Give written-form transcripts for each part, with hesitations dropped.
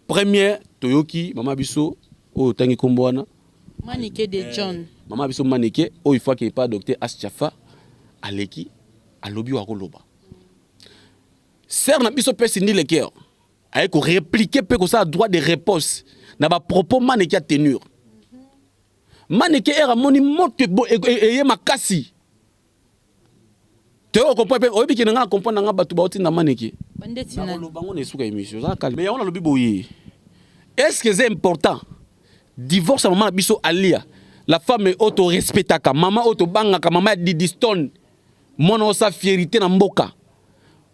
Première, Toyoki, Maman Bisso, au Tangi Komboana. Manike de John. Maman Bisso Manike, il faut qu'il n'y ait pas docteur Aschafa, Aleki, Alobi Waroloba. Serre Bisso Pessi ni le cœur. Avec répliquer que ça a droit de réponse. N'a pas propos Manike à tenir. Manike era moni mote et makasi. Tu comprends pas? Obi qui n'a comprendre n'a pas tout bâti na Manike. Bandeti na lo bango ne suka émission. Mais on a le biboyi. Est-ce que c'est important? Divorce maman biso alia. La femme est auto-respectaka. Maman auto-bangaka. Maman di diston. Mona sa fierté na mboka.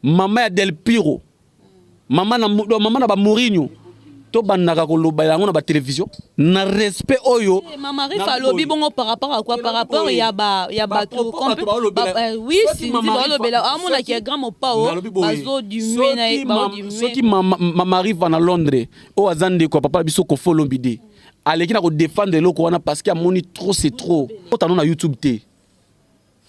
Maman del Piro. Maman na ba Mourinho. To banaka ko loba yango na ba télévision. Na respect oyo. Maman rifa lobi bongo par rapport à quoi? Par rapport ya ba tout oui, si ba lobela amona ki grand mo pa o bazo du mena ba du mena. Soki maman arrive na Londres o azande ko papa biso ko follow bidé. Aleki na ko défendre loko wana parce que amoni trop c'est trop. Kota no na YouTube té.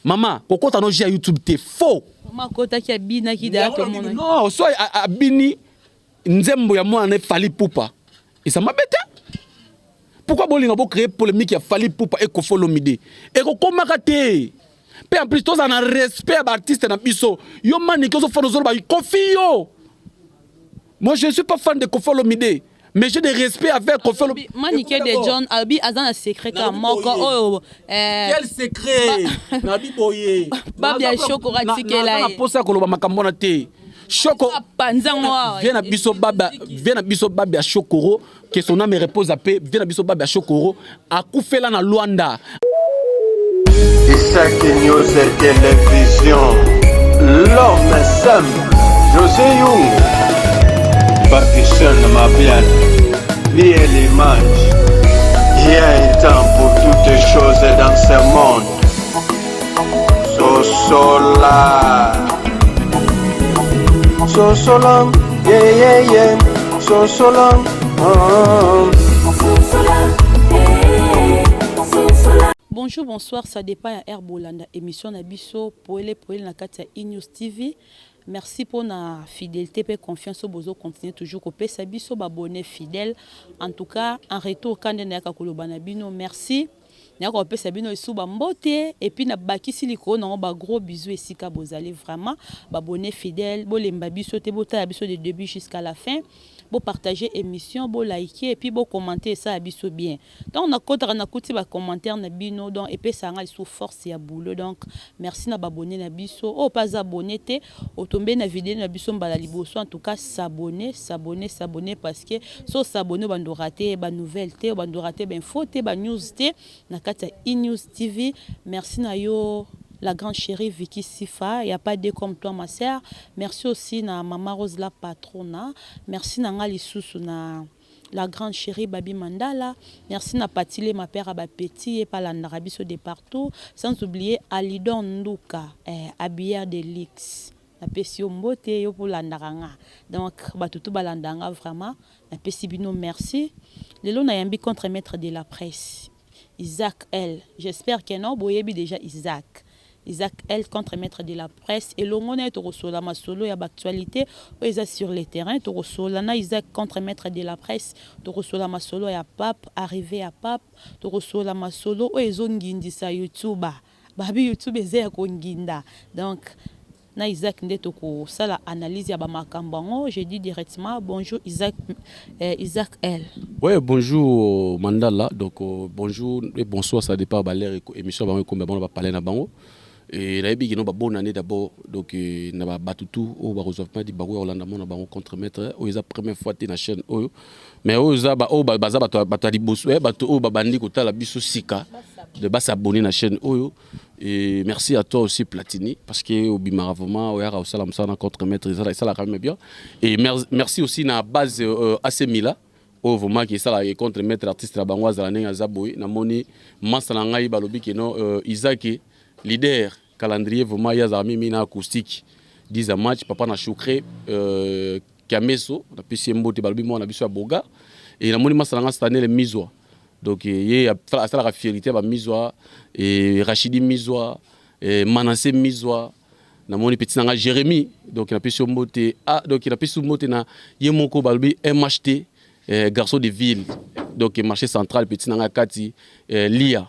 Maman, kota no j'ai YouTube té faux. Maman kota ki abina ki da to mona. Non, so abini nzembo ya mwana fali pupa. Et ça m'embête. Pourquoi bolinga bo créer polémique ya fali pupa et ko follow midi. Et ko komaka té. Pe en plus tous en respect à artiste na biso. Yo mani ko so fa no ba confio. Moi je ne suis pas fan de Kofo Olomide. Mais j'ai des respects avec Kofo Olomide. Manike de John Albi azana secret ka moko quel secret Nabi Boye. Babi ya chokora tikela. Na posa ko loba makambo na te. Choko panzango. Viens à biso babi à Chokoro que son âme repose à paix. Viens à biso babi à Chokoro a koufela na Luanda. Issa News Télévision. L'homme simple. José Young. Papison ma bien, vie et l'image. Il y a un temps pour toutes les choses dans ce monde. Sosola, Sosola, yeah yeah yeah, Sosola, Bonjour, bonsoir, ça dépend à Herbolanda. Émission Nabiso, Poele na Katia E-News TV. Merci pour la fidélité et confiance au besoin continuer toujours au Sabiso abonné fidèle. En tout cas, en retour quand on est à merci. Nyako pe sabino isuba mbote et puis na baki siliko na ba gros bisous ici ka bozali vraiment abonné fidèle bo lemba biso te bota biso de début jusqu'à la fin. Bo partager émission, bo liker et puis bo commenter ça biso bien. Donc on a kodra na kuti ba commentaire na bino donc et puis ça nga sous force ya boulot donc merci na abonné na biso o pas abonné te o tomber na vidéo na biso mbala liboso en tout cas s'abonner parce que so s'abonner bando rater ba nouvelle te bando rater ben info te ba news te na kata E-News TV. Merci na yo la grande chérie Vicky Sifa, il n'y a pas de comme toi ma sœur. Merci aussi na maman Rose la patrona. Merci na ngali susu na la grande chérie Babi Mandala. Merci na Patile ma père aba petit et pas la narabiso de partout. Sans oublier Alidon Nduka, habillère de luxe. Na pesi mbote yo pour la naranga. Donc batutu balandanga vraiment. Na pesi bino merci. Lelo na yambi contre maître de la presse. Isaac L. J'espère que non, boyebi déjà Isaac L contre maître de la presse et l'ongone est au la masolo et actualité est sur le terrain to na Isaac contre maître de la presse to la masolo et à pape arrivé à pape to la masolo et zongindi sa YouTube babi YouTube ezé ko nginda donc na Isaac ndeto ko sala analyse ya ba makambango je dis directement bonjour Isaac L. Ouais, bonjour Mandala donc bonjour et bonsoir ça dépend ba l'air émission ba ko ba parler na bango. Et la bique ba bonne année d'abord donc na ba batutu o ba reçoit di ba Hollande mon ba contre maître o eza première fois na chaîne oyo mais o za ba o ba za ba di bosso ba to o ba bandi ko tala biso sika de ba s'abonner na chaîne oyo et merci à toi aussi Platini parce que au bimaravement o ya au salam sana contre maître ça la quand même bien et merci aussi na base AC Mila o vraiment qui ça la contre maître artiste la bangoise la nenga zaboy na moni masana ngai ba lobi ke no Isaac leader calendrier vraiment ya zami mina acoustique 10 match papa na choukre Kameso na pisi mbote balbi mo na biso ya boga et na moni masala cette année les miswa donc yé a ça la fierté ba miswa et Rachidi miswa et Manassé miswa na moni petit na Jérémy donc na pisi mbote donc na pisi mbote na ye moko balbi MHT garçon de ville donc marché central petit nanga kati lia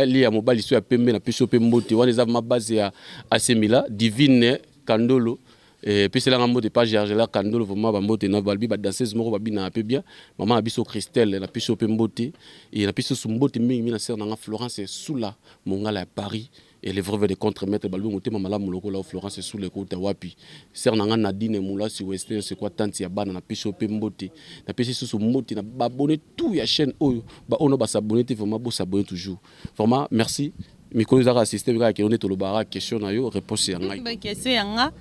lia mobali so ya pembe na piso pe mbote wana eza ma base ya asemila divine kandolo puis c'est là en mode pas Gergela Kandolo vraiment ba mbote na balbi ba danseuse moko ba bina peu bien maman abiso Christelle na piso pe mbote et na piso sumbote mingi na sœur na Florence Soula mongala à Paris et les vrais de contre-maître balbi ngote mama la muloko la Florence Soula ko ta wapi sœur na Nadine Moula si Western c'est quoi tante ya bana na piso pe mbote na piso sumbote na ba abonner tout ya chaîne oyo ba ono ba s'abonner vraiment bo s'abonner toujours vraiment merci mikolo za assister ba ke on est to lobara question na yo réponse ya ngai question ya nga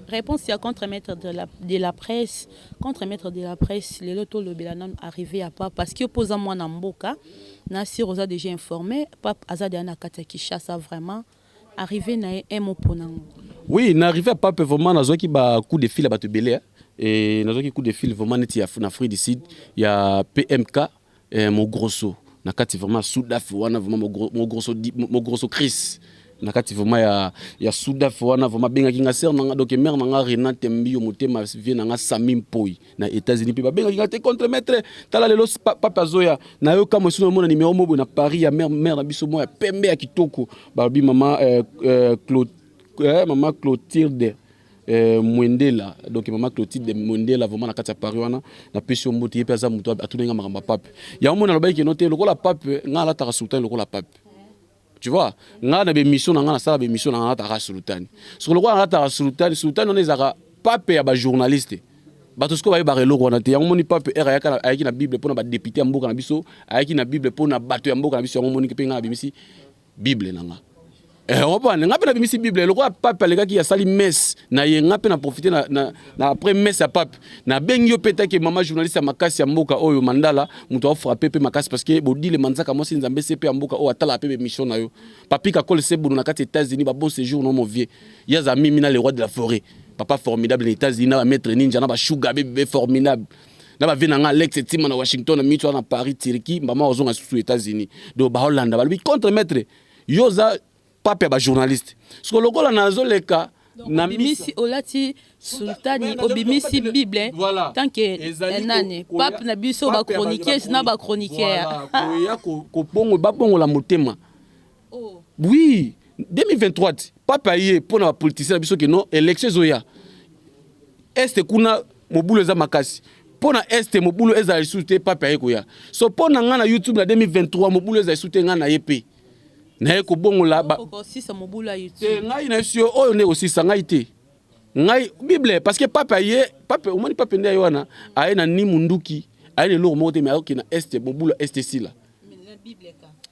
réponse à contre-maître de la presse. Contre-maître de la presse, les lotos le Bélanon arrivé à pas parce que opposant moi Namboka, Nassi Rosa déjà informé, Pape Azad Ana Katakisha ça vraiment arrivé na un mot pour nous. Oui, n'arrivé à Pape vraiment na qui ba coup de fil à battre belé et na qui coup de fil vraiment neti ya Afrique du Sud, il y a PMK mon grosso. Na kati vraiment Soudaf wana vraiment mon grosso Chris. Nakati vraiment ya Souda wana vraiment benga kinga ser nanga donc mère nanga Renate Mbio motema vie nanga Samim Poi na États-Unis pe benga kinga te contre maître tala lelo papa zoya na yo kama sino mona numéro mobo na Paris ya mère na biso mo ya pembe ya kitoko babi maman maman Clotilde Mwendela donc maman Clotilde Mwendela vraiment na kati ya Paris wana na pesio moti pe za muto atunenga makamba pape ya mona loba ki noté lokola pape ngala ta sultan lokola pape. Tu vois, nga na be mission na sala be mission na ta sultani. Sur le roi ta sultani, sultani on ezaka pape ya ba journaliste. Ba to sko ba ba reloko na te ya moni pape era ya ayaki na bible pona ba député mboka na biso, ayaki na bible pona bato ya mboka na biso ya moni ke pe nga be misi bible na nga. On va nga pe na bimisi bible le roi pape alekaki ya sali messe na ye nga pe na profiter na après messe ya pape na bengi yo peta ke mama journaliste makasi ya mboka oyo mandala muto frapper pe makasi parce que bodi le manzaka mo sinza mbese pe ya mboka o atala pe mission na yo papi ka kole se bono na kati États-Unis ba bon séjour non mon vieux ya za mimi na le roi de la forêt papa formidable les États-Unis na maître ninja na ba sugar bébé formidable na ba vina nga Alex Tima na Washington na mitwa na Paris Turquie mama ozonga sous États-Unis do ba Hollande ba lui contre maître yoza pape ba journaliste so lokola nazo leka na misi olati sultani obimisi bible voilà. Tant que nani pape na biso ba chroniqueur na ba chroniqueur voilà ko bongo ba bongo la motema oh oui 2023 pape aye pona ba politicien biso ke non élection zoya est kuna mobulo za makasi pona est mobulo eza lisute pape aye koya so pona nga na YouTube na 2023 mobulo eza lisute nga na yepe na ko bongo la ba aussi ça mobula YouTube ngai na sio oyo ne aussi ça ngai te ngai bible parce que papa ye papa o moni papa ndia yona aye na ni munduki aye ne lo mo te me ayoki na est mobula est sila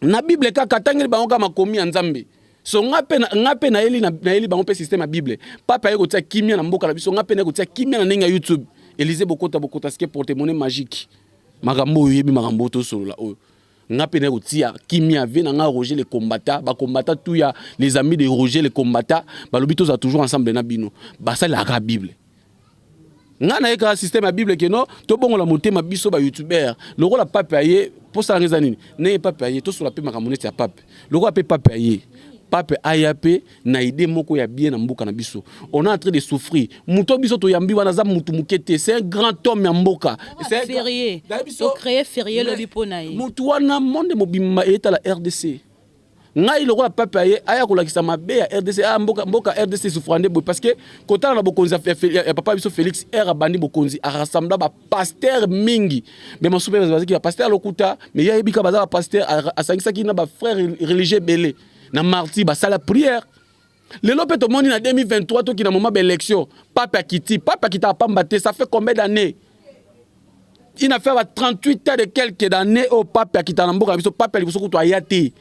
na bible ka katangeli bango kama komi ya nzambe so ngape na eli bango pe système ya bible papa ye ko tia kimia na mboka na biso ngape na ko tia kimia na ninga YouTube Élisée bokota ce porte-monnaie magique magambo yebi magambo to solo la oyo nga pene rotia kimia ve na Roger les combattants ba combattants tout ya les amis de Roger les combattants ba lobito za toujours ensemble na bino ba ça la bible nga na eka système ya bible ke no to bongo la motema biso ba youtubeur loko la pape aye pour ça raison nini ne pape aye to sur la pe makamonete ya pape loko pe pape aye pape ayape na idée moko ya bien na mboka na biso on est en train de souffrir muto biso to yambi wana za mutu mukete c'est un grand homme ya mboka c'est férié to créer férié le bipona yi mutu wana monde mobimma eta la RDC ngai loko pape aye aya kolakisa mabe ya RDC mboka RDC souffrande boy parce que kota na bokonzi ya papa biso Félix era bandi bokonzi a rassembla ba pasteur mingi mais ma soupe bazaki ba pasteur lokuta mais ya ebika bazaba pasteur a sangisa ki na ba frère religieux belé na marti ba sala prière lelo pe to moni na 2023 to ki na moment d'élection papa kiti pamba te ça fait combien d'années il a fait 38 ans de quelques années au papa kita na mboka biso papa liboso ko to ayati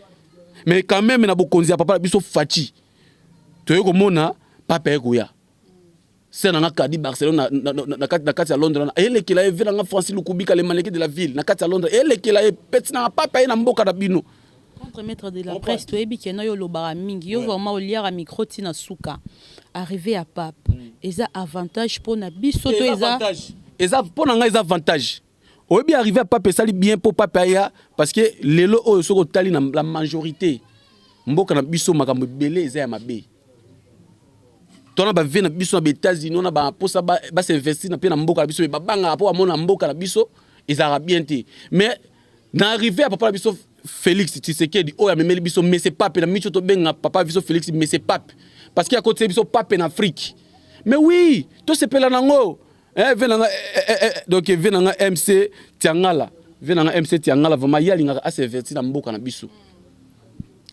mais quand même na bokonzi ya papa biso fachi to yeko mona papa ekoya c'est na kadi Barcelone na kati ya Londres ele kila evela nga Francis Lukubika le maneke de la ville na kati ya Londres ele kila peti na papa na mboka na bino contre-maître de la presse to ebi kena yo lobara mingi yo vraiment oliara micro tina suka arrivé à pape eza avantage pour na biso to eza pour na nga eza avantage oyebi arrivé à pape sali bien pour pape aya parce que lelo oyo soko tali na la majorité mboka na biso makambo belé eza ya mabe tona ba vena biso na États-Unis na ba posa ba s'investir na pe na mboka na biso ba banga po amona mboka na biso ils arabien mais n'arriver à papa biso Félix Tshisekedi oh ya memeli biso mais c'est pape na micho to benga papa biso Félix mais c'est pape parce qu'il y a côté biso pape en Afrique mais oui to sepela nango venanga donc venanga MC Tiangala vraiment yalinga aseverti na mboka na biso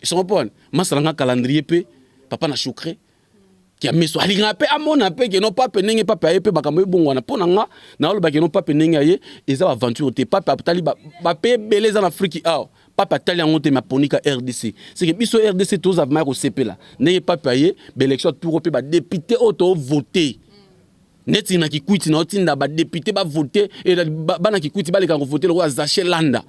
ils comprennent masanga calendrier pe papa na choucré qui a mis sur alinga pe amona pe que non pape nenge pape aye pe bakambo bongwana pona nga na lo ba que non pape nenge aye eza aventure te pape atali ba pe beleza en Afrique ah papa atali en te ma ponika RDC c'est que biso RDC tous avons ko sepela nenge pape aye l'élection tour pe ba député auto voter neti na kikuiti na otinda ba député ba voter et ba na kikuiti ba le kan voter le roi Zaché Landa.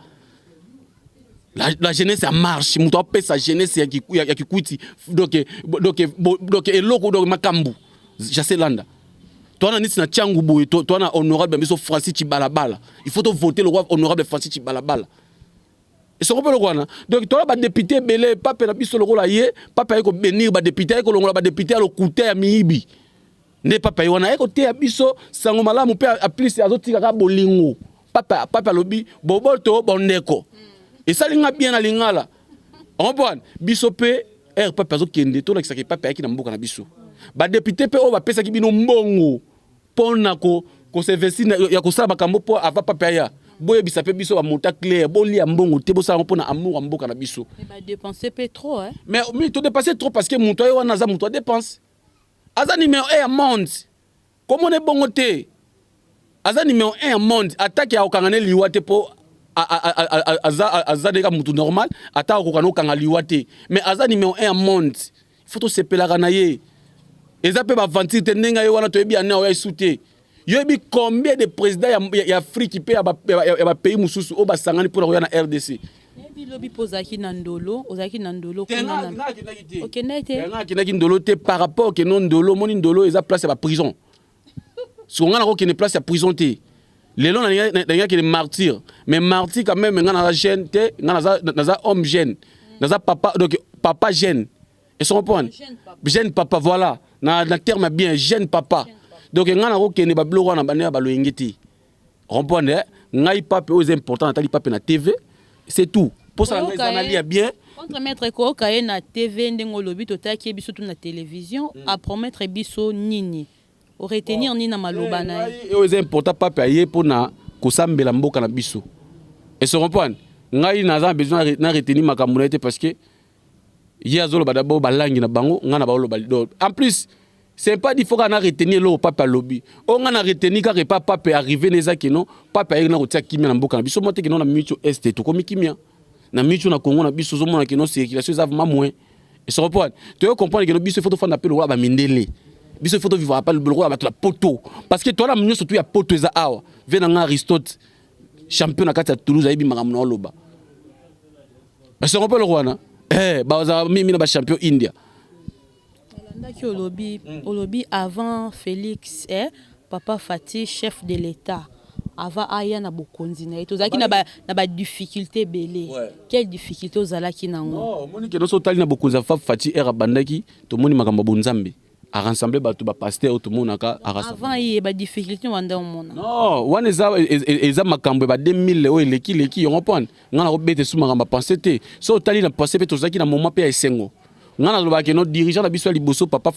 La jeunesse a marche, muto a sa jeunesse ya kikuiti donc et loko donc makambu Zaché Landa. Toi niti na Tchangu boy toi na honorable biso Francis Chibalabala. Il faut voter le roi honorable Francis Chibalabala. Et ce qu'on peut le voir donc toi ba député belé papa na biso le roi yé papa ko bénir ba député ko longola ba député lo couté ya miibi. Ne papa wana ekote ya biso sango malamu pe a plus azotika ka bolingo papa lobi boboto bondeko et ça linga bien na lingala on voit biso pe papa azokende to lakisa ke papa yaki na mboka na biso ba député pe o ba pesa ki bino mbongo pona ko se vesti ya ko sala bakambo po ava papa ya boye bisa pe biso ba monta clair boli ya mbongo te bo sala pona amour mboka na biso mais ba dépenser pe trop hein mais to dépenser trop parce que monto yo wana za monto dépense Aza numéro 1 à monde. Comment on est bon côté? Aza numéro 1 à monde. Attaque à Okangane liwate pour Aza de mutu normal. Attaque à Okangane liwate. Mais Aza numéro 1 à monde. Il faut tout se peler à naye. Et ça peut m'aventir. Tenenga yo wana to ebi ane oya souté. Yo ebi combien de présidents y Afrique qui paye à pays mususu au basangani pour la RDC. Lobi pozaki nandolo, ozaki nandolo kuna na. OK nete. Kenaki ndolo te par rapport que non ndolo moni ndolo eza place à prison. So ngana ko kene place à prison te. Les longs na qui les martyrs, mais martyr quand même ngana la jeune te, ngana za homme jeune. Naza papa donc papa jeune. Et son point. Jeune papa voilà. Na terme bien jeune papa. Donc ngana ko kene ba bloko na bana ba lo ngiti. Rempondre ngai papa aux important na tali papa na TV. C'est tout. Pour ça, on a bien. Contre maître Kokaye na TV ndengo lobi totaki biso tout na télévision à promettre biso nini. Au retenir ni na maloba na. C'est important pas payer pour na kosambela mboka na biso. Et se comprendre. Ngai na besoin na retenir makambo parce que hier zolo badabo balangi na bango ngana ba loba. En plus, c'est pas dit faut qu'on a retenir le papa lobby. On a retenir car papa peut arriver neza kino papa ina ko tia kimia na mboka na biso mote kino na micho est to komi kimia. Na micho na Congo na biso zo mona kino circulation za vraiment moins. Et se reprendre. Tu veux comprendre que biso faut faire appel au roi ba mindele. Biso faut vivre appel le roi ba la poto parce que toi la mignon surtout ya poto za awa. Venanga Aristote champion na kati ya Toulouse ayibi makamno na loba. Et se reprendre le roi na ba za mimi na ba champion India. Olobi avant Félix papa Fati chef de l'État avant aya na bokonzi na to zaki na ba difficulté belé quelle difficulté ozalaki nango non moni ke no so tali na bokonzi Fati era bandaki to moni makambo bonzambe a rassembler bato ba pasteur to monaka a rassembler avant y ba difficulté wanda omona non wana eza makambo ba 2000 o eleki on comprend ngana ko bete suma ngamba penser te so tali na penser pe to zaki na moment pe ya esengo ngana loba ke no dirigeant na biso liboso papa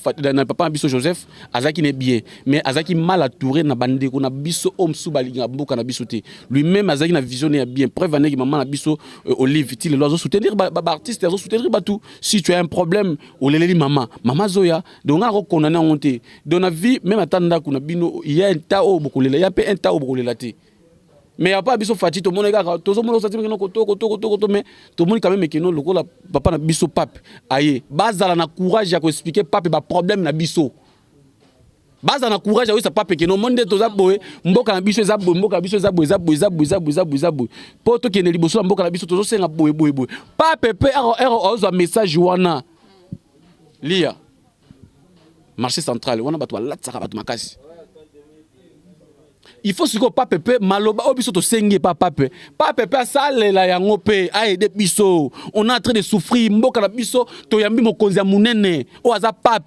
biso Joseph azaki ne bien mais azaki mal entouré na bande ko na biso omsu balinga mboka na biso te lui-même azaki na vision ya bien preuve ane ki maman na biso Olive ti le lozo soutenir ba artiste zo soutenir ba tout si tu as un problème oleleli maman zoya donc ngana ko condamner honte dans la vie même atanda kuna bino il y a un tas au bokolela ya pe un tas au bokolela te mais y a pas biso Fati to mona kaka to zo mona sati ngeno koto mais to mona quand même que no lokola papa na biso pape aye bazala na courage ya ko expliquer pape ba problème na biso baza na courage ya sa pape que no monde to za boye mboka na biso za boye mboka biso za boye po to kene liboso mboka na biso to zo senga boye pape pe ozo message wana lia marché central wana bato latsa bato makasi. Il faut que papa pe maloba obiso to sengi papa pe salela yango pe aide biso on est en train de souffrir mboka na biso to yambi mokonzi ya munene o aza pape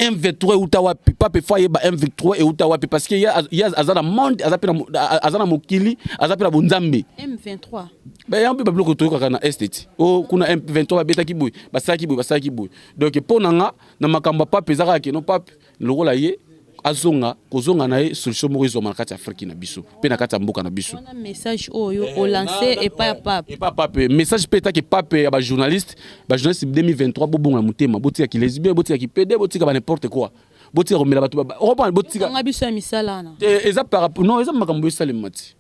M23 utawapi pape foye ba M23 et utawapi parce que ya azana monde azana mokili azapena bunzambe M23 ba yambe ba bloko toyoka na estate o kuna M23 ba beta kiboy ba saki boy donc ponanga na makamba pape ezaka ke no pape lokola ye azonga kozonga na ye solution moko ezoma na kati ya Afrique na biso pe na kati ya mboka na biso wana message oyo o lancer et pas pape message pe ta ke pape ya ba journaliste 2023 bobonga na mutema botika ki lesbien botika ki PD botika ba n'importe quoi botika komela bato ba reprendre botika nga biso ya misala na eza par rapport non eza makambo esale mati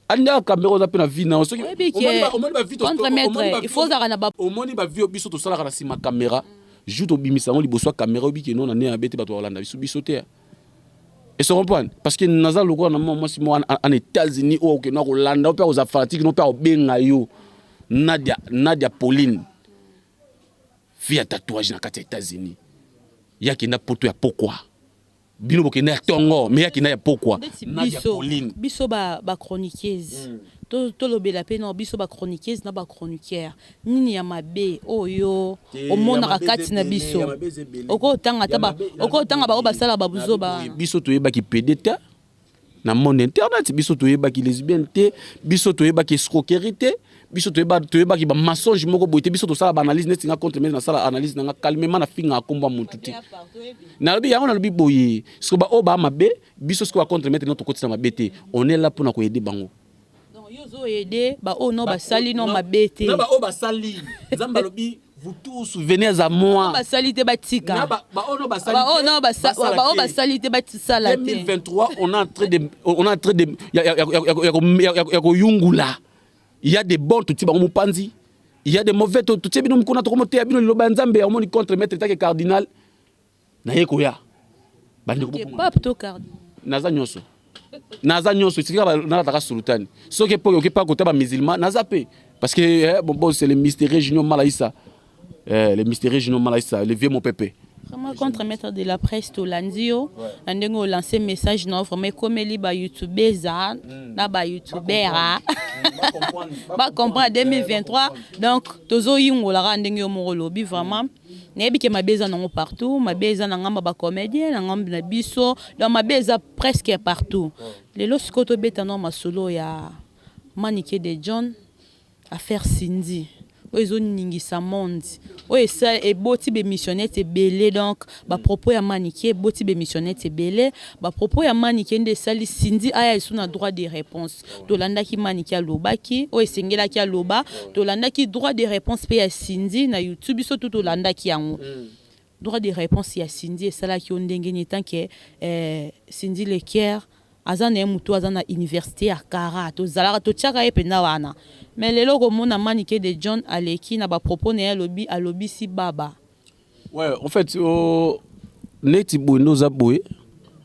anda caméra za pe na vie na soki omoni ba vie contre maître il faut zaka na ba omoni ba vie biso to sala kana sima caméra joue to bimisa ngo liboso caméra obi ke non na ne abete bato balanda biso te. Et se comprendre parce que naza loko na moi si moi en États-Unis ou que na Hollande ou pas aux Afrique non pas au bengayo Nadia Pauline fille tatouage na kati États-Unis yaki na poto ya pourquoi bino boke na tongo mais yaki na ya pourquoi Nadia Pauline biso ba chroniqueuse to lobela pe no biso ba chroniqueuse na ba chroniqueur nini ya mabe oyo omona kati na biso oko tanga ba basala babuzo ba biso toyeba ki PDT na monde internet biso toyeba ki lesbienne te biso toyeba ki escroquerie te biso toyeba ki ba mensonge moko boite biso to sala ba analyse neti nga contre mais na sala analyse nga calmement na finga komba muntu te na lobi yango na lobi boye so ba oba mabe biso sko contre mettre notre côté na mabe te on est là pour na ko aider bango zo aider ba o no ba sali no mabete na ba o ba sali nzamba lobi vous tous venez à moi ba sali te batika na ba o no ba sali ba o no ba sali te batisala te 2023 on est en train de ya ko yungula il y a des bons tout bango mupanzi il y a des mauvais tout bino mkona to komote ya bino loba nzambe ya moni contre maître take cardinal na yeko ya bandi ko pape to cardinal naza nyonso sika na taka sultani soki po oki pa kota ba musulman naza pe parce que bon c'est le mystère junior malaïsa le mystère junior malaïsa le vieux mon pépé vraiment contre maître de la presse to landio ndengo lancer message non vraiment comme li ba youtubeza na ba youtubera ba comprendre 2023 donc tozo yingola ndenge mo lobi vraiment nebi ke mabeza nango partout mabeza na ngamba ba comédien na ngamba na biso donc mabeza presque partout lelo sikoto betano masolo ya Maniké de John affaire Cindy ozo ningisa monde oyo ça et boti be missionnaire te belé donc ba propos ya Maniké boti be missionnaire te belé ba propos ya Maniké nde sali Cindy aya sous na droit de réponse to landa ki Maniké lobaki oyo sengela ki loba to landa ki droit de réponse pe ya Cindy na YouTube so tout to landa ki yango droit de réponse ya Cindy et sala ki ondenge ni tant que Cindy Leker azana mutu azana université ya Kara to zalaka to tchaka epena wana mais lelo ko mona Maniké de John aleki na ba propos na lobby alobi si baba ouais en fait neti bono zaboué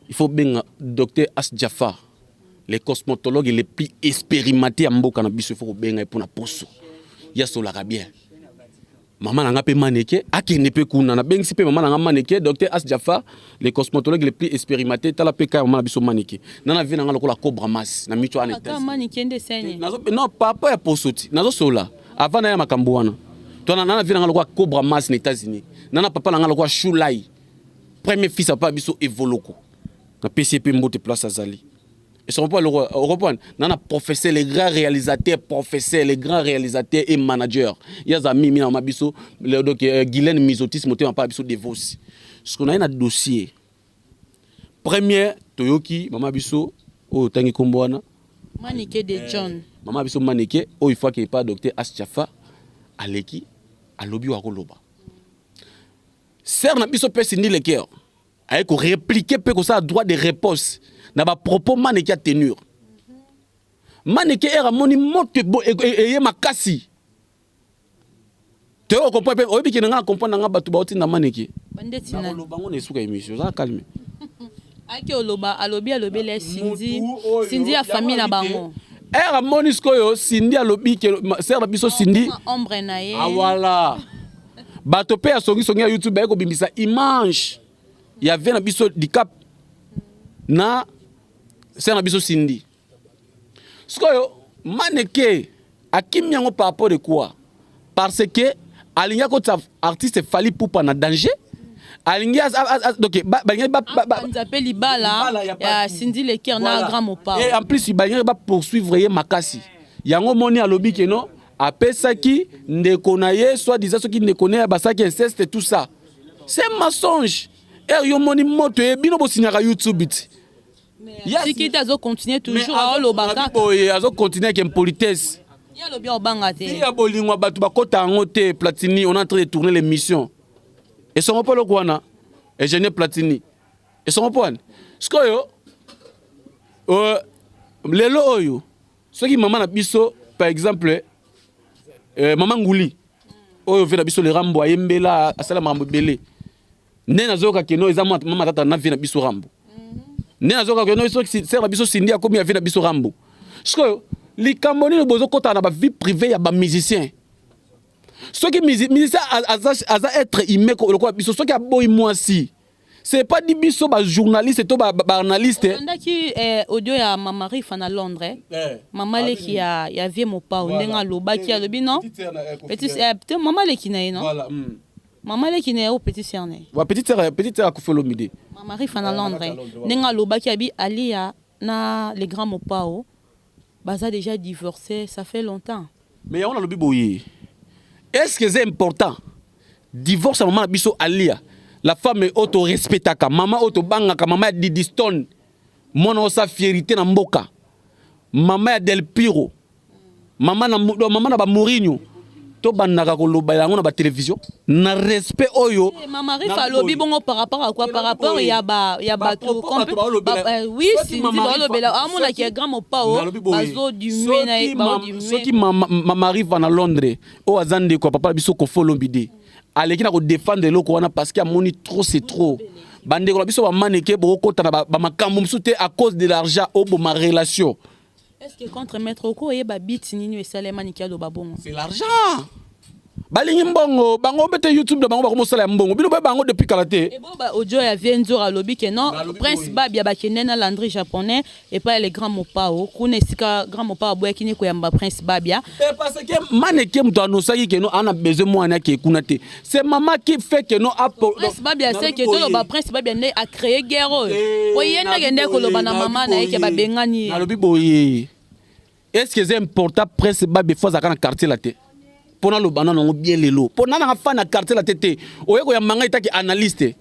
il faut bien docteur As Jafar les cosmétologues les plus expérimentés en mboka na biso faut bien pour na poso ya solaka bien maman nanga pe Maniké akene pe kuna na bengisi pe maman nanga Maniké docteur As Jafar les cosmétologues les plus expérimentés tala pe ka maman biso Maniké nana vi nanga lokola Cobra Mass na micho en États-Unis Maniké ndesenye non papa ya posoti nazo sola avant na ya makambo wana to nana vi nanga lokola Cobra Mass na États-Unis nana papa nanga lokola Shulai premier fils papa biso Evoloko na PCP mbote place azali. Ils sont pas le reprendre. Nana professeur, les grands réalisateurs, et managers. Il y a des amis, mi na mabiso, donc Guylaine Misotis, monté en pas biso dévoce. Ce qu'on a un dossier. Premier Toyoki, mama biso, oh tangi komboana. Maniké de John. Mama biso Maniké, oh il faut qu'il n'y ait pas docteur Aschafa, Aleki, Alobi Wakoloba. Serre na biso pesi ni le cœur. Avec répliquer peu que ça droit de réponse. Na ba propos Maniké a tenir. Maniké era moni mote bo e makasi. Te o comprendre o bi ki nga comprendre nga batu ba oti na Maniké. Bandeti na lo bango ne suka émission za calme. Aki oloba alobi le Cindy a famille na bango. Era moni skoyo Cindy alobi ke sert biso Cindy. Ombre na ye. Ah voilà. Bato pe a songi ya YouTube ba ko bimbisa image. Il y avait na biso di cap na c'est na biso Cindy. Skoyo Maniké akimi yango par rapport de quoi? Parce que alinya ko artiste fali pour pas na danger. alingi donc appelle Libala ya Cindy Leker na grand mopa et en plus balingi ba poursuivre ye makasi yango moni alobi ke non apesaki ndeko na ye soit disant soki ndeko na basaki inceste tout ça c'est un mensonge et yo moni moto e bino bo signaka YouTube it si qui azo continuer toujours à lobaka azo continuer avec impolitesse ya lobi obanga te ya bolingwa batu bakota ngo te Platini on est en train de tourner l'émission et son pas le kwana et je n'ai Platini et son point ce que yo lelo oyo ce qui maman na biso par exemple maman Nguli oyo vena biso le rambo ayembela asala mambo belé ne nazoka keno eza mama tata na vena biso rambo ne nazoka keno iso sera biso sindi akomi ya vena biso rambo ce que les Camerounais bozo kota na ba vie privée ya ba musicien ceux qui musicien aza être humain ko lokwa biso ceux qui a boy moi si c'est pas dit biso ba journaliste to ba analyste ndaki audio ya Mama Rifa na Londres Mama Leki ya vie mopa ndenga lobaki alobi non petit Mama Leki na non voilà Mama Leki na au petit cerné wa petite sœur a Koffi Olomide Mama Rifa na Londres ndenga lobaki abi alia na les grands mopa baza déjà divorcé ça fait longtemps mais on a lobi boye est-ce que c'est important divorce maman biso alia la femme est auto-respectaka maman auto-bangaka maman Didiston mona sa fierté na mboka maman Del Piro maman na ba Mourinho to banaka ko loba yango na ba télévision na respect oyo Mama Rifa lobi bongo par rapport à quoi par rapport ya ba to oui si ba lobela amona ki grand mopa bazo du mena ba du mena soki Mama Rifa na Londres o azande ko papa biso ko follow bide aleki na ko défendre loko wana parce que amoni trop c'est trop bande ko biso ba maneke bo kota na ba makambo msute à cause de l'argent au bo ma relation. Est-ce que contre Maître Oko et babit nini esalema nikialo babongo c'est l'argent balingi mbongo bango bete YouTube de bango ba sala mbongo bino ba bango depuis kalaté et bon ba audio ya Vienzo alobi ke non prince babia ba kenena landry japonais et pas les grands mopao kuna sika grand mopao boya kini ko yamba prince babia et parce que maneke mto anosaki ke non ana besoin mwana ke kuna te c'est maman qui fait que non prince babia c'est que to ba prince babia ne a créé guerre o yenda gende ko loba na mama na yeke ba bengani alobi boye est-ce que c'est important prince babia faut zakana quartier la te pour le banana on bien les lots pour nana fan na quartier la tête oye ko ya manga itaki analyste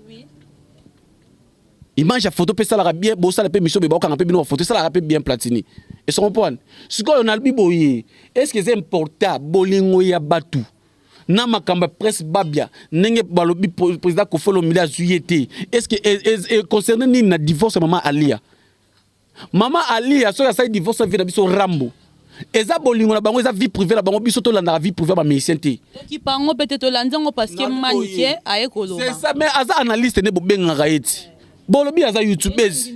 image à photo pe ça la bien bo ça la pe mission be ba ka pe bino photo ça la pe bien Platini et son point ce qu'on a le boye est-ce que c'est important bolingo ya batu na makamba presse babia nenge balobi président Koffi Olomide azuyete est-ce que concernant ni na divorce maman Alia so ya sa divorce vient biso Rambo eza bolingo na bango eza vie privée na bango biso to landa vie privée ba musicien te ki pango peut-être landango parce que manike aye koloba c'est ça mais aza analyste ne bo benga eti bolobi aza youtubeuse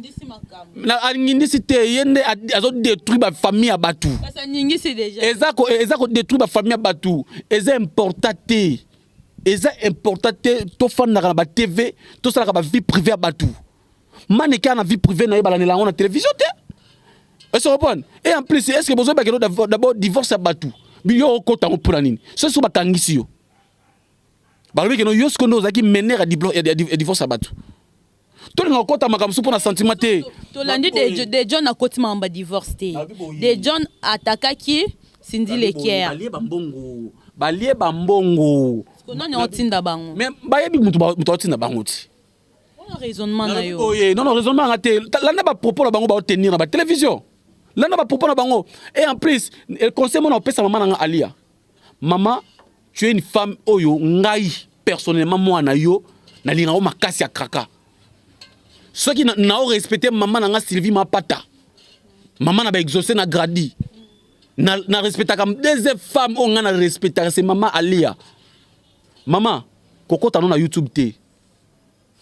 na ngindisi te yende azo détruire ba famille ya batu ça ngindisi déjà eza ko détruire ba famille ya batu eza important te to fanda na ba TV to sala ka ba vie privée ya batu manike na vie privée na yebala na télévision te. Et en plus, est-ce que vous avez d'abord divorce à Batou? Bio kota ko planine. Ce sont bakangisi yo. Ba lobi que no yosko no zaki mener à divorce à Batou. To nga kota makamsu pour na sentiment te. To landi de John na koti mamba divorce te. De John atakaki Cindy Leker. Balie bambongo. Ko non otinda bango. Mais bayebi mutu otinda bango ti. Raisonnement na yo. Non, raisonnement na te. Landa ba propos la bango ba tenir na ba télévision. Là, on va proposer bango. Et en plus, le conseil mon appelle sa maman na Alia. Maman, tu es une femme oyo ngai personnellement moi na yo na linga o makasi ya kraka. Ceux qui na respecté maman na Sylvie Mapata. Maman na ba exaucé na gradi. Na respecta comme deuxième femme on na respecter c'est maman Alia. Maman, koko tano na YouTube te.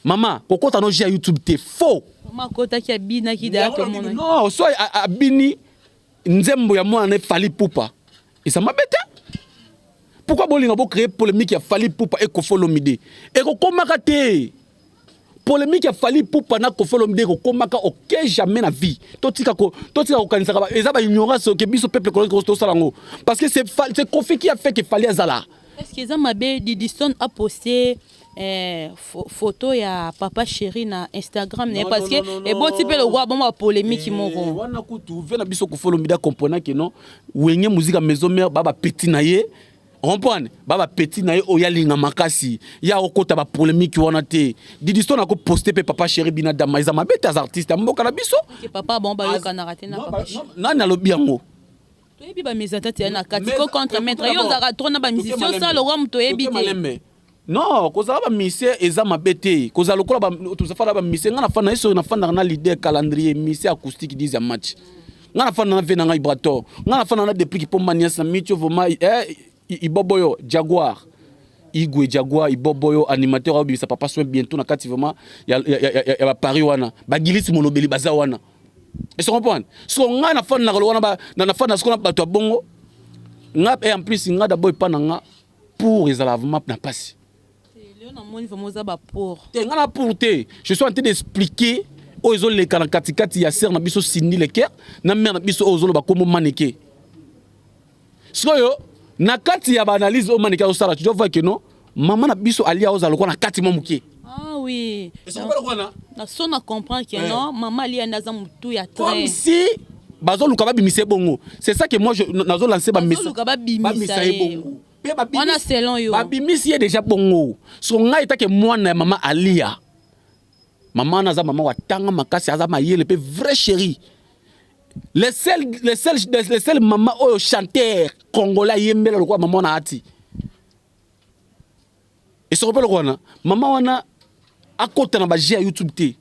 Maman, koko tano j'ai YouTube te faux. Makota ki abina ki da to mona. Non, so abini nzembo ya mwana Fally Ipupa. Et ça m'embête. Pourquoi bolinga bo créer polémique ya Fally Ipupa et Koffi Olomide? Et ko komaka te. Polémique ya Fally Ipupa na Koffi Olomide ko komaka aucun jamais na vie. Totika ko kanisa ba eza ba ignorance ke biso peuple ko to salango. Parce que c'est Koffi qui a fait que Fally azala. Est-ce que Zamabe Didiston a posté photo ya papa chéri na Instagram ne parce que et bon type le roi bon polémique moko wana kutu vena biso ko follow mida comprendre que non wenye musique maison mère baba petit na ye comprendre baba petit na ye oyalinga makasi ya okota ba polémique wana te Didi Stone ako poster pe papa chéri bina dama isa mabete az artiste mboka na biso que papa bon ba yoka na raté na papa na na lobi yango to yebi ba mezata te na katiko contre maître yo zaka trop na ba musicien ça le roi mto yebi te non kozala ba mise eza mabete kozala lokola ba tozafala ba mise ngana fana eso na fana na leader calendrier mise acoustique 10 match ngana fana na vena ngai brato ngana fana na depuis pour manias na micho voma iboboyo Jaguar Igwe Jaguar iboboyo animateur obi sa papa soin bientôt na kati vraiment ya ba Paris wana ba gilisi monobeli baza wana et se comprendre so ngana fana na wana ba na fana skona bato bongo nga et en plus nga d'abord pas nga pour les alavement na passe je suis en train d'expliquer aux autres les katikati ya ser na biso sindi le cœur na mère na biso aux autres ba comme maneke soyo na kati ya ba analyse au maneke au sala tu dois voir que non maman na biso alia aux aloko na kati momuke ah oui na so na comprendre que non maman alia ndaza mutu ya très comme si bazo luka ba bimise bongo c'est ça que moi je nazo lancer ba message ba bimisa bongo on a selon yo babimisi déjà bongo so ngai take mwana mama alia maman naza maman watanga makasi aza mayele pe vrai chéri les seuls maman oyo chanteur congolais yembela lokwa maman na ati et se rappelle quoi na maman wana akota na ba YouTube te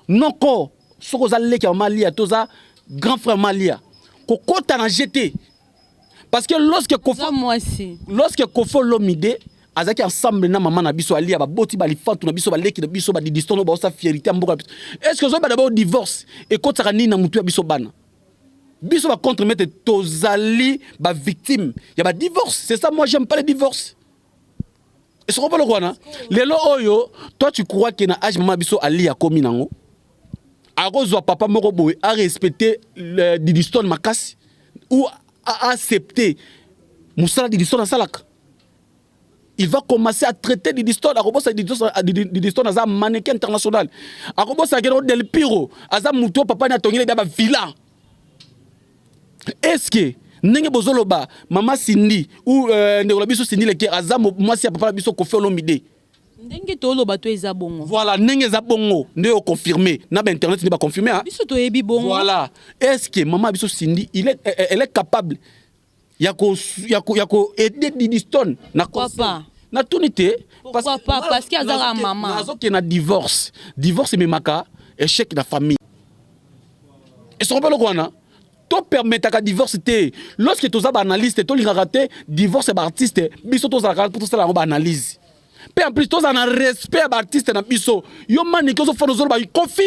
noko soko za leki maman alia toza grand frère malia kokota na GT. Parce que lorsque Kofo Lomide azaki ensemble na maman na biso alia ba boti ba lifantu na biso ba leki na biso ba Didi Stone ba sa fierté mboka est-ce que zo ba d'abord divorce et kotaka ni na mutu ya biso bana biso ba contre mettre tozali ba victime ya ba divorce c'est ça moi j'aime pas les divorces et ce qu'on parle quoi na lelo oyo toi tu crois que na âge maman biso alia komi nango akozwa papa moko boy a respecter le Didi Stone makasi ou a accepté Moussala Didi Stone Salak. Il va commencer à traiter Didi Stone. Didi Stone a un mannequin international. A commencé à faire Del Piro. A un mouton papa n'a tonné dans villa. Est-ce que Nenge Bozoloba, Maman Cindy ou Negolabiso Cindy le qui a moi si papa biso Koffi Olomide. Nenge tolo bato eza bongo. Voilà, nenge za bongo, ne o confirmé. Na ba internet n'est pas confirmé hein. Biso to yebi bongo. Voilà. Est-ce que maman biso Cindy, elle est capable yako aider Didi Stone na papa. Na tunité parce qu'il y a za maman. Nazo que na divorce. Divorce me maka échec na famille. Et ce rappelle quoi na to permettre ka divorce té. Lorsque tu as analyste to li raté divorce ba artiste biso to za pour tout ça la analyse. Puis en plus, tous en respect à l'artiste na biso. Yo man qui sont fan de ba Koffi.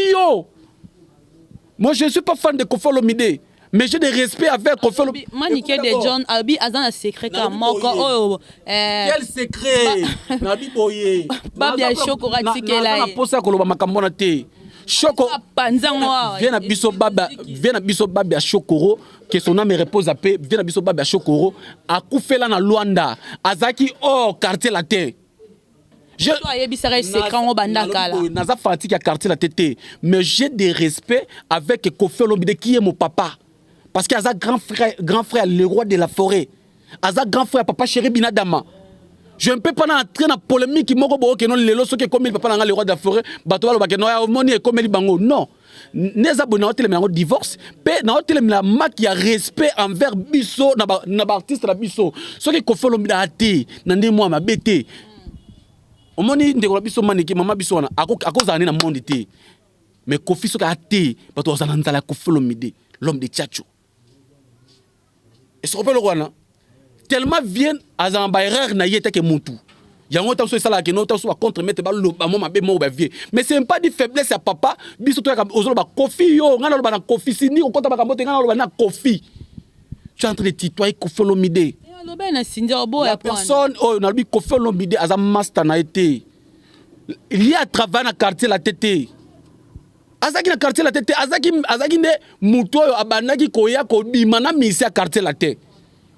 Moi je ne suis pas fan de Koffi Olomide, mais j'ai des respect avec Koffi Olomide. Manique de John Albi azan un secret ka moko oh quel secret na bi boye. Babi a chokora tikela. Na posa ko loba makambo na te. Choko panzango. Viens na biso babi a chokoro que son âme repose à paix. Viens na biso babi a chokoro a koufela na Luanda. Azaki oh quartier latin. Je naza fatigue à quartier la tête, mais j'ai des respects avec Koffi Olomide qui est mon papa. Parce qu'il y a un grand frère, le roi de la forêt. Il y a un grand frère, papa chéri Binadama. Je ne peux pas entrer dans la polémique qui m'a dit que non, les lois comme il papa le roi de la forêt, non. Neza bona hotel me divorce, pe na hotel me la mak ya respect envers biso na ba artiste la biso. Ce que Koffi Olomide a été, nande moi ma bête. Omoni ndeko biso maniki mama biso wana akozana na monde te mais Koffi soka ate bato ozana nzala Koffi Olomide l'homme de Tchatcho et se rappelle wana tellement vient azan ba erreur na yete ke mutu yango ta so sala ke no ta so contre mettre ba lo ba mama be mo ba vie mais c'est pas de faiblesse à papa biso to ozolo ba Koffi yo ngana lo ba na Koffi sini ko kota ba kambote ngana lo ba na Koffi tu es en train de tutoyer Koffi Olomide. La personne, oh, n'a pas Koffi Olomide as un master n'a été. Il y a travaillé dans le quartier la tête. Azaki na quartier la tête. Azaki ne muto abanaki koya ko bimana misi à quartier la tête.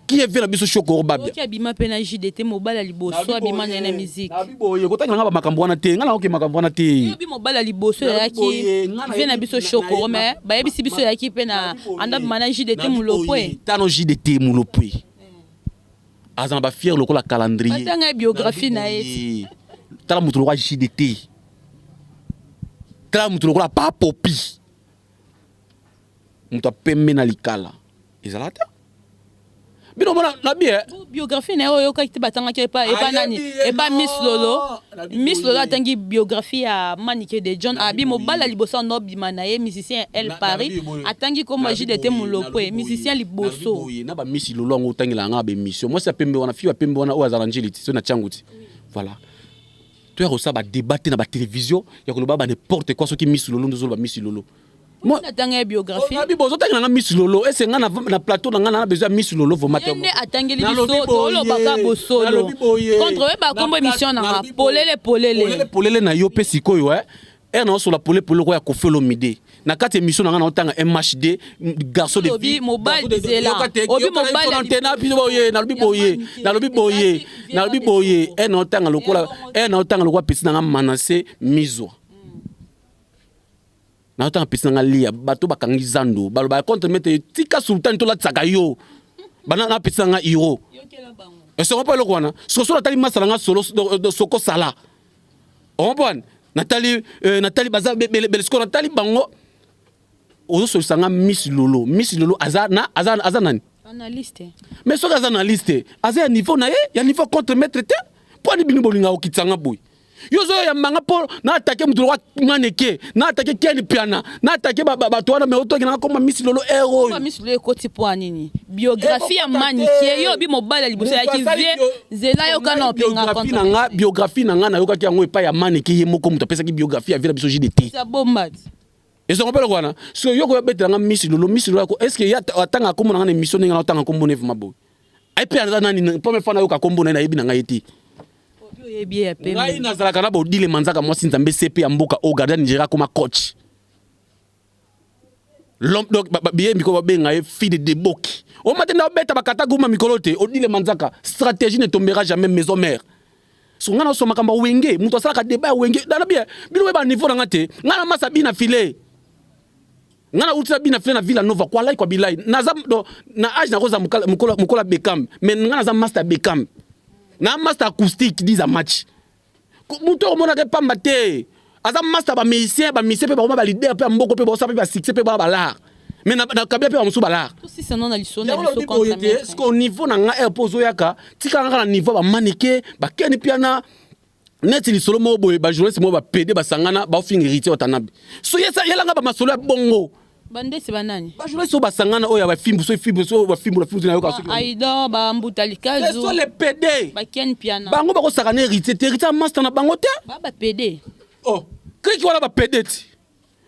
qui est venu à biso chokoro babia qui abima pe na JDT mobala liboso abima na musique nabi boye ko tanga ngaba makambo wana te ngala oke makambo wana te yobi mobala liboso ya ki vient na biso chokoro mais ba yebisi biso ya ki pe na anda mana JDT mulopwe tano JDT mulopwe azan ba fier lokola calendrier tanga biographie na eti tala mutu lokola JDT tala mutu lokola pa popi mutu apembe na likala ezalata bino mona na bien biographie na yo ka batanga ke pa nani e pa Miss Lolo atangi biographie ya Manike de John abi mobala liboso no bima na ye musicien El Paris atangi comme JDT mulopwe musicien liboso na ba Miss Lolo ngo tangi la nga ba émission moi c'est pembe wana fi pembe wana o azaranjeli so na changuti voilà tu as ça ba débattre na ba télévision ya ko ba n'importe quoi ce qui Miss Lolo ndozo ba Miss Lolo moi natanga biographie abi bozo tanga na Miss Lolo et c'est nga na plateau nga na besoin Miss Lolo vomateur ne atangeli biso tolo baka bosolo contre ba kombo émission na polele na yo pe sikoyo na so la polele ko ya kofelo mide na kati émission na nga na tanga MHD garçon de vie mobile zela obi mobile na lobi boye na tanga lokola pesi na nga manase mizo na otanga pesi na nga lia bato bakangi zando baloba contre mettre tika sultan to la tsaka yo bana na pesi na nga iro et ce pas le quoi so la tali masala nga solo soko sala on bon Nathalie baza belesko Nathalie bango ozo so sanga Miss Lolo azana nani analyste mais so analyste aza niveau na ya niveau contre maître te pour ni binu bolinga okitsanga boy yozo ya manga po na attaquer mutu wa maneke na attaquer Ken Piana na attaquer bato wana mais otoki na comme Miss Lolo héros Miss Lolo ekoti po nini biographie ya Manike yo bi mobile liboso ya ki vie zela yo kana opinga contre biographie na nga na yoka ki yango epa ya Manike ye moko mutu apesa ki biographie ya vie na biso JDT ça bomba et ce qu'on peut le voir so yo ko beta nga Miss Lolo est-ce que ya atanga kombo na nga émission nga na atanga kombo ne vma boy ai pe na nani première fois na yo ka kombo na yebi na nga yeti ngai nazalaka na bodile manzaka mwasi nzambe CP ya mboka o gardien Nigeria comme coach l'homme donc bien miko babenga e fille de Deboki o matenda obeta bakata guma mikolo te odile manzaka stratégie ne tombera jamais maison mère so ngana so makamba wenge muto asala débat wenge dana bien bino ba niveau na ngate ngana masa bina filet ngana utsa bina filet na Villa Nova kwa lai kwa bilai naza na age na koza mukola Beckham mais ngana za master Beckham na master acoustique diza match muto mona ke pamba te aza master ba musicien pe ba leader pe mboko pe ba sa pe ba succès pe ba la mais na kabila pe ba musu ba la tout si c'est non aliso na biso contre mais ce qu'au niveau na nga air pozo yaka tika nga na niveau ba Manike ba Ken Piana net li solo mo boy ba journaliste mo ba PD ba sangana ba fingi héritier watanabi so yesa yela nga ba masolo ya bongo bandesi banani ba journaliste ba sangana oya ba fimbu so ba fimbu na yoka so aida ba Mbutalikazu so le PD ba Ken Piana bango ba ko sakana héritier master na bango te ba PD oh qui wala ba PD ti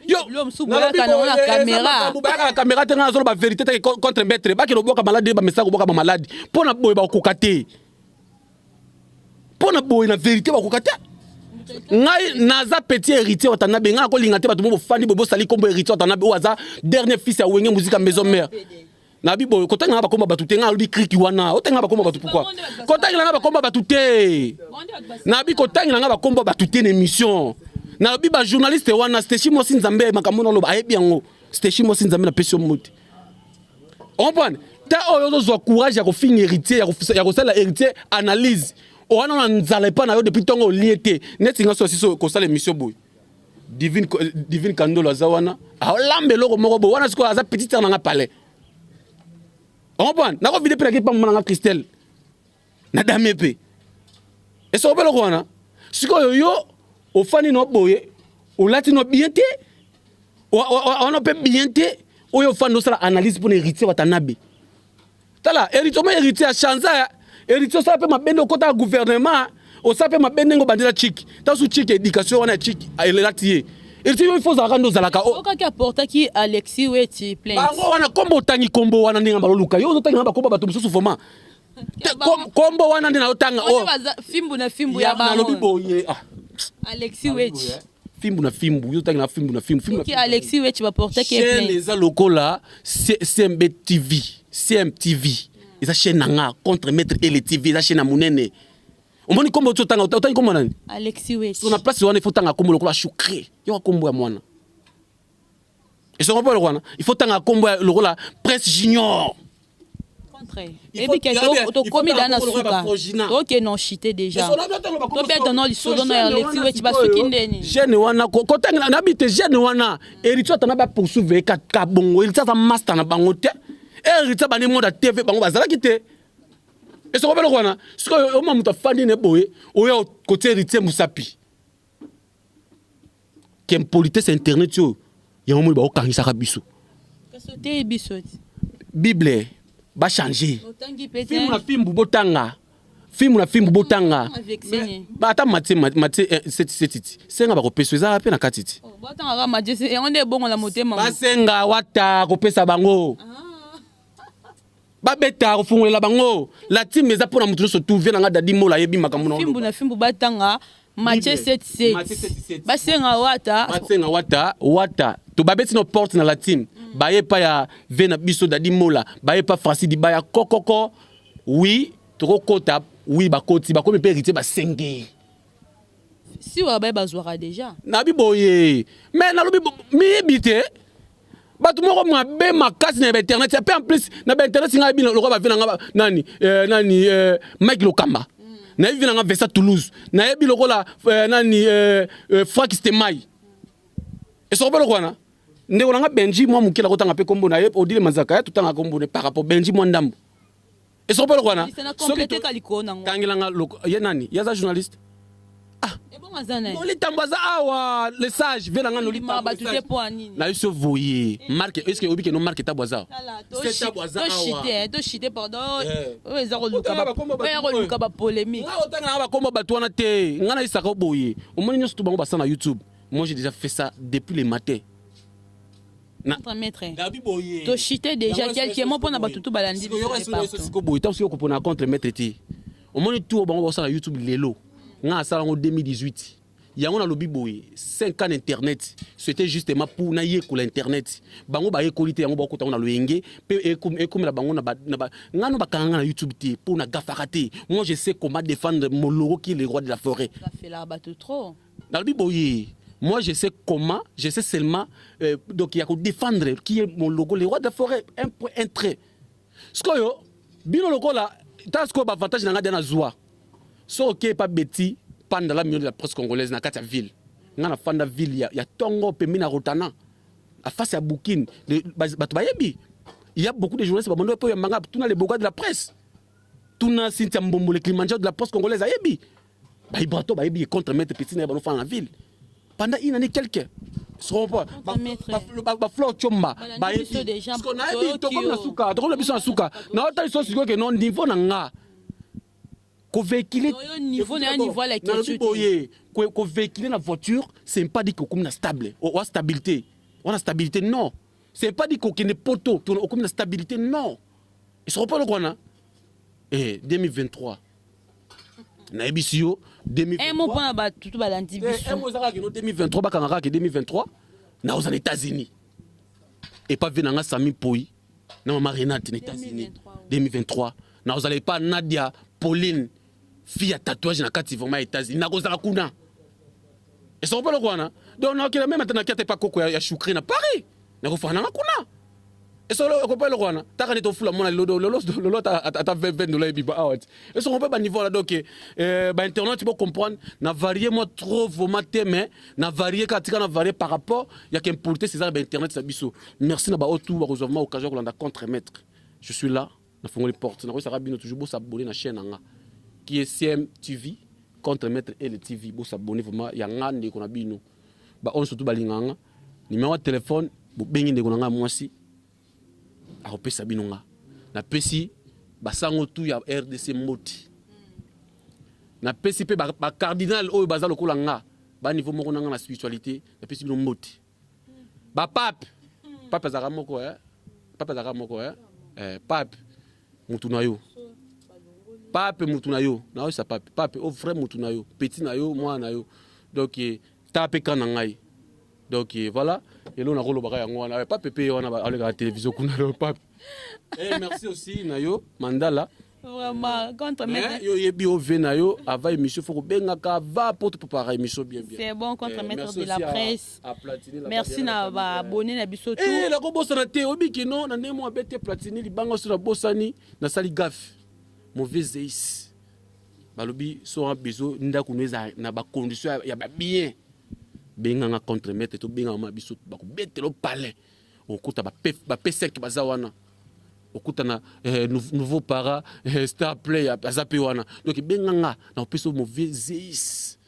yo l'homme sous la caméra ba caméra te nga zo ba vérité contre maître ba ki loboka malade ba message boka ba malade pona boy ba kokate pona boy na vérité ba kokate ngai naza petit héritier watanabe nga ko linga te bato mo fandi bo sali kombo héritier watanabe o aza dernier fils ya wenge musique maison mère na bibo ko tanga ba komba batu te nga lobi kriki wana o tanga ba komba batu pourquoi ko tanga nga ba komba batu te na bi ko tanga nga ba komba batu te émission na lobi ba journaliste wana Steshi Mosi Nzambe makambo na loba ayebi yango Steshi Mosi Nzambe na pesio muti on prend ta oyo zo courage ya ko finir héritier ya ko sala héritier analyse o wana nzala pa na yo depuis tongo liete netinga so siso ko sala émission boy divine Kandolo azawana a lambe loko moko boy wana siko aza petite na nga palais on prend na ko vide pe na mona nga Christelle na dame pe et so belo wana siko yo o fani no boye o lati no bien te o no pe bien te o yo fani no sala analyse pour héritier watanabe tala héritier a changé héritier ça peut mabende okota gouvernement o ça peut mabende ngo bandela chiki tasu chiki éducation wana chiki ele latier héritier il faut zalaka ndo zalaka o ka porta ki Alexis Weti plainte bango wana kombo tangi kombo wana ndinga baloluka yo otangi ba kombo bato mususu foma kombo wana ndina otanga o fimbu ya ba lobi boye Alexis Weti fimbu na fimbu yo tangi na fimbu ki Alexis Weti ba porta ki plainte les lokola CMTV eza chaîne nanga contre maître LTV eza chaîne na munene omoni kombo totanga otani kombo nani Alexis Wech so na place wana il faut tanga kombo lokola Choukri yo kombo ya mwana et so kombo lokola il faut tanga kombo lokola Prince Junior et puis que to komi dana suka to ke non chité déjà to be dans l'isolo na Alexis Wech ba suki ndeni jeune wana ko tanga na bité jeune wana Eritio tana ba poursuivre ka bongo il ça master na bango te Eritio ba ne monde TV bango bazala kité et so kombo lokola ce que o mamuta fandi ne boye o ya côté Eritio Musapi kem politesse internet yo ya mo ba o kangisa ka biso que sauter biso Bible ba changer film na film botanga film na film botanga ba ata mati 7 senga ba ko peso za pe na katiti botanga ka majese e onde bongo la motema ba senga wata ko pesa bango ba beta ko fungolela bango la team eza pona mutu so tout vient nga dadi mola yebi makamuna film na film batanga Mathieu 7 ba senga wata to babeti no porte na la team baye pa ya vena biso dadi mola baye pa Francis di baya kokoko oui to kota oui ba koti ba ko me hérité ba senge si wa ba bazwara déjà na biboye mais na lobi mi ebité ba tout moko mwa be makasi na internet pe en plus na internet singa bi lo ba vena nga nani Mike Lokamba na yebi na nga Vesa Toulouse na yebi lokola nani Frank Stemai et so belo kwana ndeko nga Benji moi mukela kotanga pe kombo na ye odile manzaka ya tutanga kombo ne par rapport Benji moi ndambo et so belo kwana compléter kaliko nango kangela nga ye nani ya za journaliste et bon azana oli tambaza awa le sage vela nga oli ba tuté po anini na yo voyer marque est-ce que obi que no marque tabwaza c'est tabwaza to chité pardon eza ko luka ba polémique nga otanga ba kombo ba twana te nga na isaka boye omoni nyoso to bango basa na YouTube moi j'ai déjà fait ça depuis le matin notre maître to chité déjà quelques mots pour na batutu balandi ko boye ta aussi ko pona contre maître ti omoni tout bango basa na YouTube lelo nga sala en 2018 yango na lobi boye 5 ans internet c'était justement pour na yeko l'internet bango ba yekolite yango ba kota na loyenge pe ekomela bango na ngano bakanga na YouTube te pour na gafarate moi je sais comment défendre mon logo qui est le roi de la forêt ça fait la bateau trop na lobi boye moi je sais comment je sais seulement donc il y a que défendre qui est mon logo le roi de la forêt un trait ce que yo bino logo là tas ko ba avantage na ngada na zoa so ok pas beti pendant la milieu de la presse congolaise na kati ya ville nga na fanda ville ya tongo pembi na rotana à face à Boukine bato bayebi il y a beaucoup de journalistes bamondo po ya manga tuna les bourgeois de la presse tuna Cynthia Mbombo le Kilimanjaro de la presse congolaise ayebi bato bayebi contre maître petit na bano fa na ville pendant une année quelqu'un seront pas ba fleur chomba bayebi parce qu'on a yebi to comme na suka na otali so siko ke non niveau na nga ko véhiculer niveau la ko véhiculer la voiture c'est pas dit que comme na stable ou stabilité on a stabilité non c'est pas dit que ne poto comme na stabilité non ils seront pas le quoi et 2023 na ebisio 2023 un mot pour ba tout balandi biso un mot za que 2023 ba kanga que 2023 na aux États-Unis et pas venanga Sami Poi na mama Renate aux États-Unis 2023 na vous allez pas Nadia Pauline fille à tatouage na kati vraiment États-Unis na kozala kuna et ça on peut le voir donc na kila même maintenant kete pas koko ya Choukri na Paris na ko fana kuna et ça on peut le voir ta kana to fula mona lolo ta 20 dollars biba out et ça on peut ba niveau là donc ba internet tu peux comprendre na varier moi trop vraiment mais na varier katika na varier par rapport ya qu'importer ces arts internet ça biso merci na ba autour ba resolvement occasion ko landa contre maître je suis là na fongo les portes na ko sarabino toujours bo s'abonner na chaîne nga qui est CMTV contre maître LTV bo s'abonner vraiment ya ngande ko na bino ba on surtout balinganga numéro de téléphone bo bengi ndeko nga mwasi a repesa bino nga na pesi ba sango tout ya RDC moti na pesi pe ba cardinal oyo bazalo ko nga ba niveau moko nga na spiritualité na pesi bino moti ba pape zaka moko pape mutu na yo pape mutu na yo na sa pape au frère mutu na yo petit na yo moi na yo donc tape kana ngai donc voilà et là on a rolo baka yango na pape pe wana ba la télévision kuna le pape Et merci aussi Nayo Mandala. Vraiment, contre maître. Yo yebi o venayo avant émission faut benga ka va pour préparer émission bien bien. C'est bon contre maître de la presse. Merci na ba abonné na biso tout. Eh la ko bossa na te obi kino na nemo abete platini libanga sur la bossani na sali gaffe. Mauvaise is. Balobi so en biso ndako neza na ba condition ya ba bien. Benga nga contre maître to benga ma biso ba ko betelo palais. Okuta ba P5 bazawana. Okuta na nouveau para star player azape wana donc benganga na peso mauvaise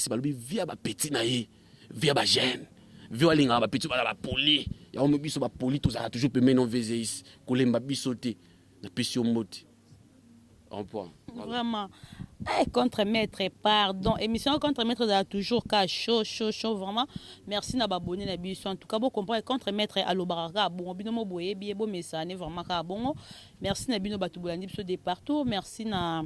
balobi via ba petit na ye via ba jeune via linga ba petit ba poli ya o biso ba poli to za toujours pe non mauvaise kolemba biso te na pesio moti en point vraiment. Contre maître, pardon. Émission contre maître a toujours cas chaud, vraiment. Merci na abonné na biso. En tout cas, bon comprendre contre maître à l'obaraka. Bon, binomo boye, bien bon message, vraiment ka bon. Merci na bino batubulandi biso de partout. Merci na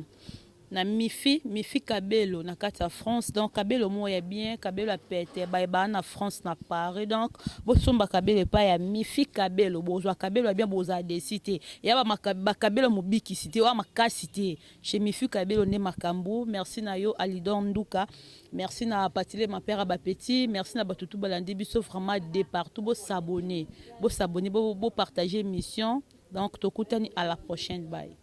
Mifi Kabelo na kata France. Donc Kabelo mo ya bien, Kabelo a pété ba na France na Paris. Donc bo somba Kabelo pa ya Mifi Kabelo, bozwa Kabelo bien boza décité. Ya ba Kabelo mo biki cité wa makasité. Chez Mifi Kabelo ne makambo. Merci na yo Alidon Nduka. Merci na Patile ma père ba petit. Merci na batutu balandi biso vraiment de partout bo s'abonner, bo partager émission. Donc tokutani à la prochaine, bye.